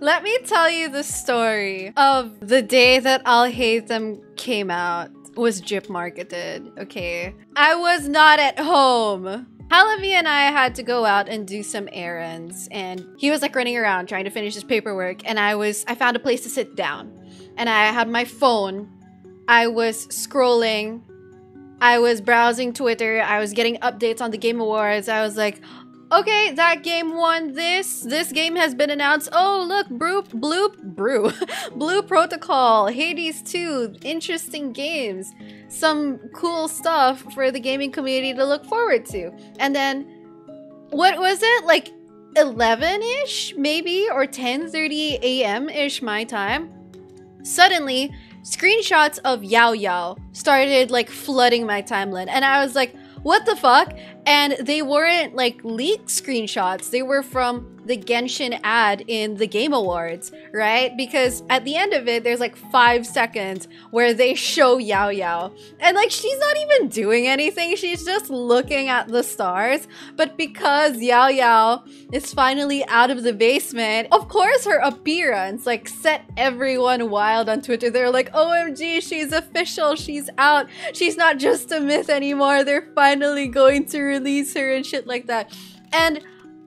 Let me tell you the story of the day that Al-Haitham came out. Was drip marketed, okay? I was not at home. Halavi and I had to go out and do some errands, and he was like running around trying to finish his paperwork, and I found a place to sit down. And I had my phone. I was scrolling. I was browsing Twitter. I was getting updates on the Game Awards. I was like, okay, that game won this. This game has been announced. Oh, look, Blue Protocol, Hades 2, interesting games. Some cool stuff for the gaming community to look forward to. And then, what was it? Like 11-ish, maybe? Or 10:30 a.m.-ish my time? Suddenly, screenshots of Yao Yao started like flooding my timeline. And I was like, what the fuck? And they weren't like leaked screenshots. They were from the Genshin ad in the Game Awards, right? Because at the end of it, there's like 5 seconds where they show Yao Yao. And like, she's not even doing anything. She's just looking at the stars. But because Yao Yao is finally out of the basement, of course her appearance like set everyone wild on Twitter. They're like, OMG, she's official. She's out. She's not just a myth anymore. They're finally going to release her and shit like that. And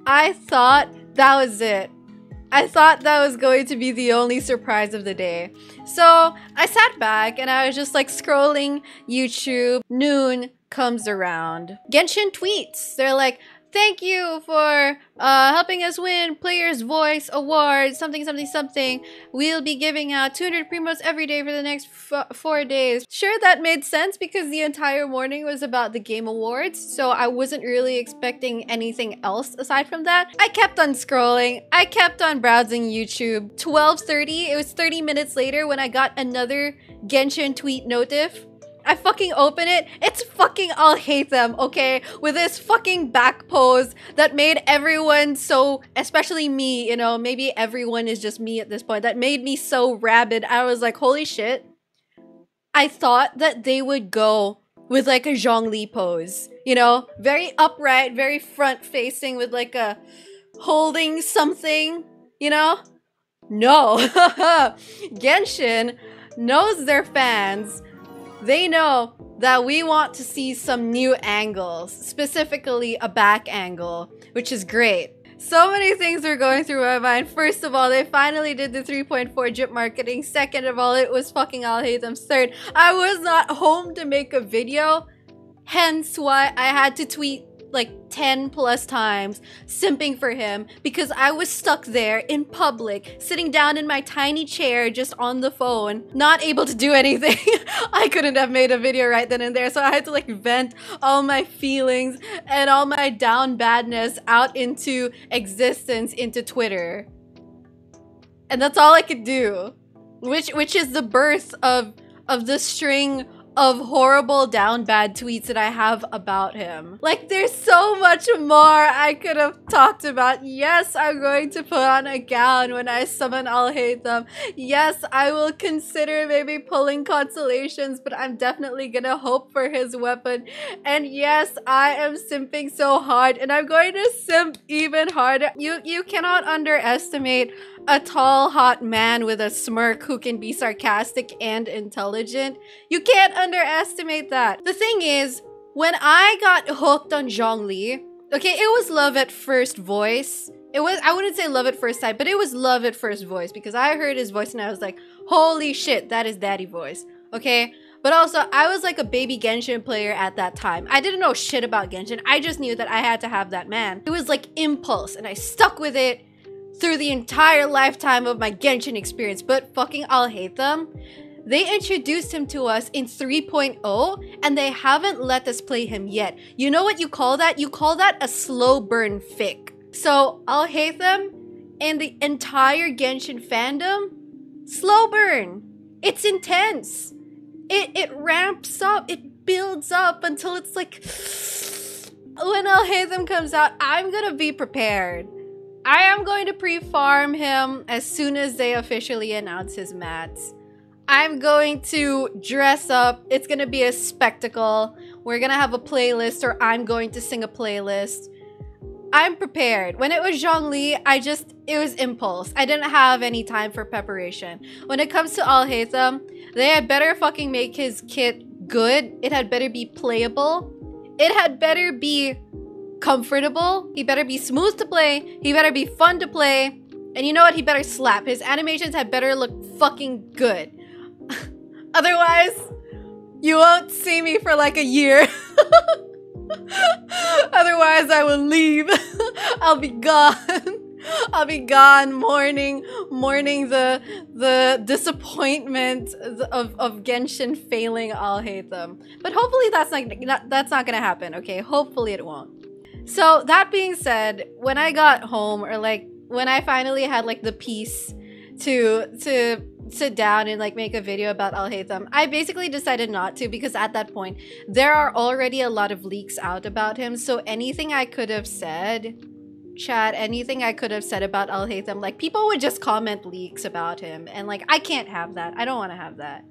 I thought that was it. I thought that was going to be the only surprise of the day. So I sat back and I was just like scrolling YouTube. Noon comes around. Genshin tweets. They're like, thank you for helping us win Player's Voice Award, something, something, something. We'll be giving out 200 Primos every day for the next 4 days. Sure, that made sense because the entire morning was about the Game Awards, so I wasn't really expecting anything else aside from that. I kept on scrolling. I kept on browsing YouTube. 12:30, it was 30 minutes later when I got another Genshin tweet notif. I fucking open it. It's fucking Alhaitham, okay? With this fucking back pose that made everyone so, especially me, you know, maybe everyone is just me at this point. That made me so rabid. I was like, holy shit. I thought that they would go with like a Zhongli pose, you know? Very upright, very front facing with like a holding something, you know? No. Genshin knows their fans. They know that we want to see some new angles, specifically a back angle, which is great. So many things were going through my mind. First of all, they finally did the 3.4 drip marketing. Second of all, it was fucking Alhaitham's. Third, I was not home to make a video, hence why I had to tweet like 10 plus times simping for him because I was stuck there in public, sitting down in my tiny chair just on the phone, not able to do anything. I couldn't have made a video right then and there, so I had to like vent all my feelings and all my down badness out into existence, into Twitter. And that's all I could do, which is the birth of the string of horrible down bad tweets that I have about him. Like, there's so much more I could have talked about. Yes, I'm going to put on a gown when I summon Al-Haitham. Yes, I will consider maybe pulling constellations, but I'm definitely gonna hope for his weapon. And yes, I am simping so hard, and I'm going to simp even harder. You cannot underestimate a tall, hot man with a smirk who can be sarcastic and intelligent. You can't underestimate that. The thing is, when I got hooked on Zhongli, okay, it was love at first voice. I wouldn't say love at first sight, but it was love at first voice because I heard his voice and I was like, holy shit, that is daddy voice, okay? But also, I was like a baby Genshin player at that time. I didn't know shit about Genshin. I just knew that I had to have that man. It was like impulse and I stuck with it through the entire lifetime of my Genshin experience. But fucking Alhaitham, they introduced him to us in 3.0 and they haven't let us play him yet. You know what you call that? You call that a slow burn fic. So Alhaitham and the entire Genshin fandom, slow burn. It's intense. It ramps up, it builds up until it's like, when Alhaitham comes out, I'm gonna be prepared. I am going to pre-farm him as soon as they officially announce his mats. I'm going to dress up. It's going to be a spectacle. We're going to have a playlist, or I'm going to sing a playlist. I'm prepared. When it was Zhongli, it was impulse. I didn't have any time for preparation. When it comes to Al-Haitham, they had better fucking make his kit good. It had better be playable. It had better be comfortable. He better be smooth to play. He better be fun to play. And you know what? He better slap. His animations had better look fucking good. Otherwise, you won't see me for like a year. Otherwise, I will leave. I'll be gone. I'll be gone mourning the disappointment of Genshin failing Alhaitham. But hopefully that's not gonna happen, okay? Hopefully it won't. So that being said, when I got home, or like when I finally had like the peace to sit down and like make a video about Alhaitham, I basically decided not to, because at that point there are already a lot of leaks out about him. So anything I could have said, chat, anything I could have said about Alhaitham, like people would just comment leaks about him, and like I can't have that. I don't want to have that.